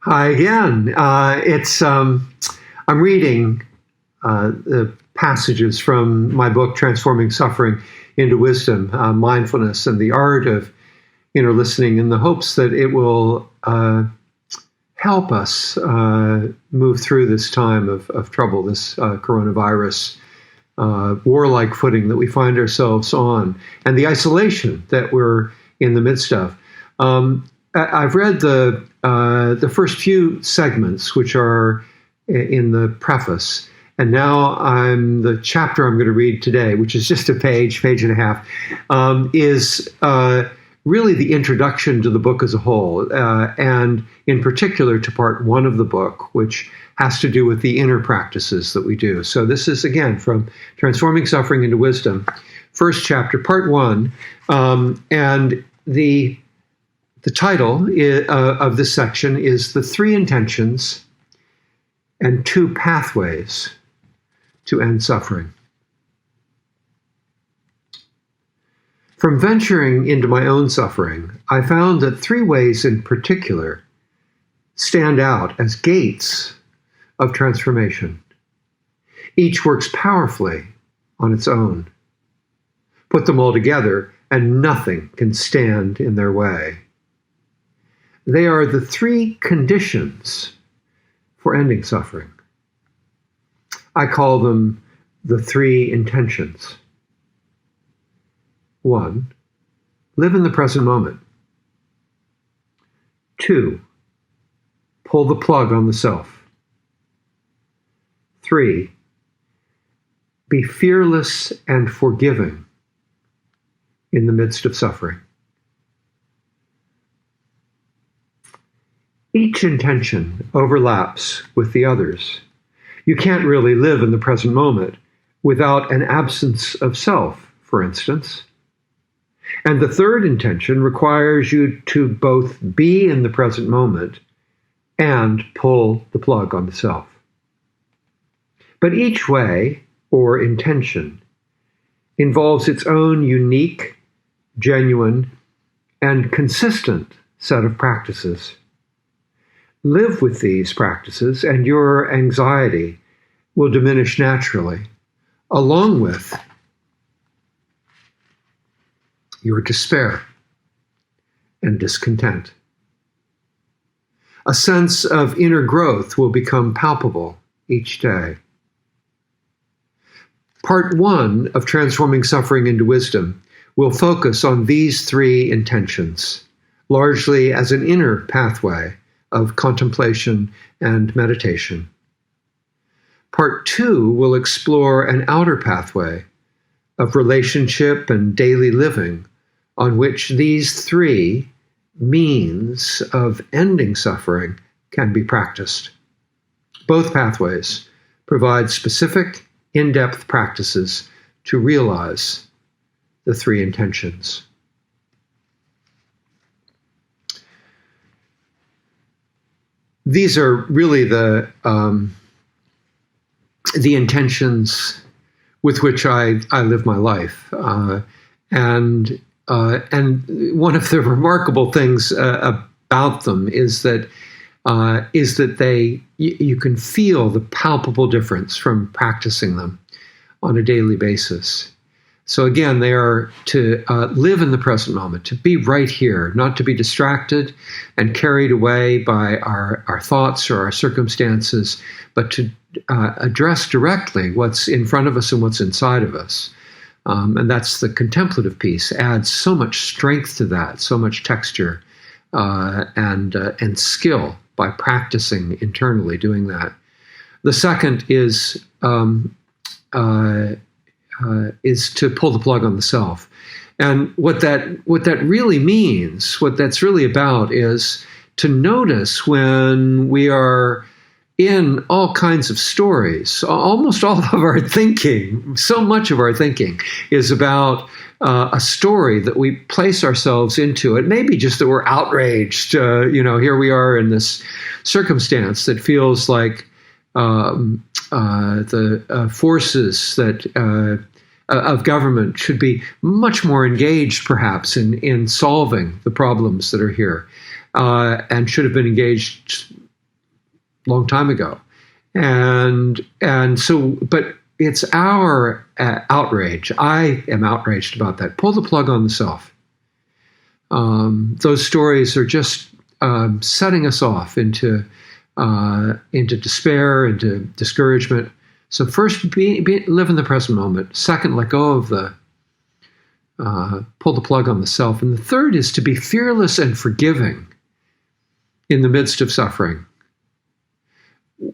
Hi again. I'm reading the passages from my book, Transforming Suffering into Wisdom, Mindfulness and the Art of Inner Listening, in the hopes that it will help us move through this time of trouble, this coronavirus warlike footing that we find ourselves on, and the isolation that we're in the midst of. I've read the first few segments, which are in the preface, and now the chapter I'm going to read today, which is just a page and a half, is really the introduction to the book as a whole, and in particular to part one of the book, which has to do with the inner practices that we do. So this is, again, from Transforming Suffering into Wisdom, first chapter, part one, and the title of this section is The Three Intentions and Two Pathways to End Suffering. From venturing into my own suffering, I found that three ways in particular stand out as gates of transformation. Each works powerfully on its own. Put them all together, and nothing can stand in their way. They are the three conditions for ending suffering. I call them the three intentions. 1, live in the present moment. 2, pull the plug on the self. 3, be fearless and forgiving in the midst of suffering. Each intention overlaps with the others. You can't really live in the present moment without an absence of self, for instance. And the third intention requires you to both be in the present moment and pull the plug on the self. But each way, or intention, involves its own unique, genuine, and consistent set of practices. Live with these practices, and your anxiety will diminish naturally, along with your despair and discontent. A sense of inner growth will become palpable each day. Part one of Transforming Suffering into Wisdom will focus on these three intentions, largely as an inner pathway of contemplation and meditation. Part two will explore an outer pathway of relationship and daily living on which these three means of ending suffering can be practiced. Both pathways provide specific, in-depth practices to realize the three intentions. These are really the intentions with which I live my life, and one of the remarkable things about them is that you can feel the palpable difference from practicing them on a daily basis. So again, they are to live in the present moment, to be right here, not to be distracted and carried away by our thoughts or our circumstances, but to address directly what's in front of us and what's inside of us. And that's the contemplative piece, adds so much strength to that, so much texture and skill by practicing internally doing that. The second is to pull the plug on the self. And what that really means, what that's really about, is to notice when we are in all kinds of stories. Almost all of our thinking, so much of our thinking, is about a story that we place ourselves into. It may be just that we're outraged. Here we are in this circumstance that feels like the forces that of government should be much more engaged, perhaps, in solving the problems that are here, and should have been engaged long time ago. And so, but it's our outrage. I am outraged about that. Pull the plug on the self. Those stories are just setting us off into despair, into discouragement. So first, live in the present moment. Second, let go of the pull the plug on the self. And the third is to be fearless and forgiving in the midst of suffering.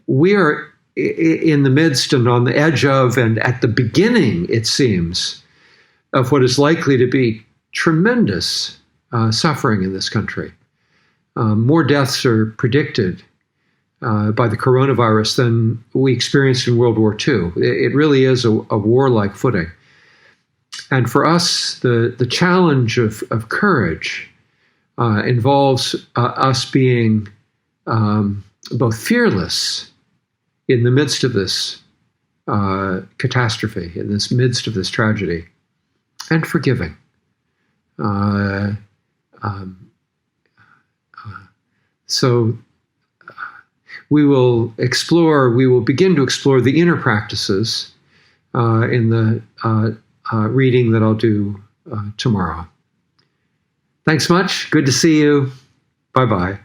We are in the midst and on the edge of, and at the beginning, it seems, of what is likely to be tremendous suffering in this country. More deaths are predicted by the coronavirus than we experienced in World War II. It really is a warlike footing. And for us, the challenge of courage involves us being both fearless in the midst of this catastrophe, in this midst of this tragedy, and forgiving. So we will begin to explore the inner practices in the reading that I'll do tomorrow. Thanks much. Good to see you. Bye-bye.